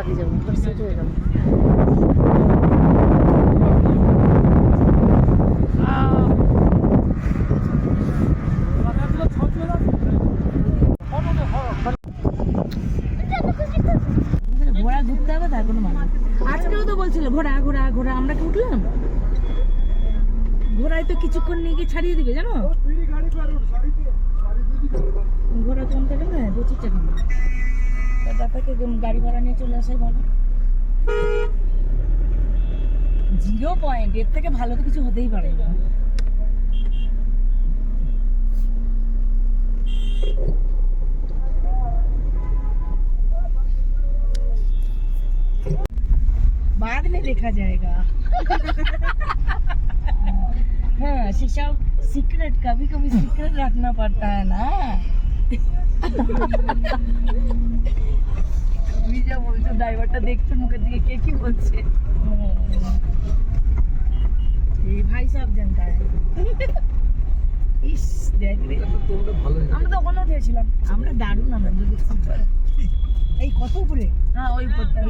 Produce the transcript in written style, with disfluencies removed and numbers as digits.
আগে যাবো, সেট হয়ে গেল। ঘোড়া ঘুরতে হবে তার কোনো মানে। আজকেও তো বলছিল ঘোড়া ঘোড়া ঘোড়া, আমরা কি উঠলাম? ঘোড়ায় তো কিছুক্ষণ নিয়ে গিয়ে ছাড়িয়ে দিবে জানো। ঘোড়া কমতে গেলে 25 টাকা ব্যাপারকে গাড়ি ভাড়া নিয়ে চলে আসাই ভালো। 0 পয়েন্ট, এর থেকে ভালো তো কিছু হতেই পারে না। बाद में देखा जाएगा। हाँ, सब सीक्रेट कभी कभी सीक्रेट रखना पड़ता है ना। তুমি যা বলছো ড্রাইভারটা দেখছো মুখের দিকে কে কি বলছে। এই ভাই সাহেব জানতা है। ইস দেখ রে, আমরা তো ওখানে উঠেছিলাম, আমরা দারুণ আনন্দ দেখছি। এই কত উপরে? হ্যাঁ ওই উপরটা।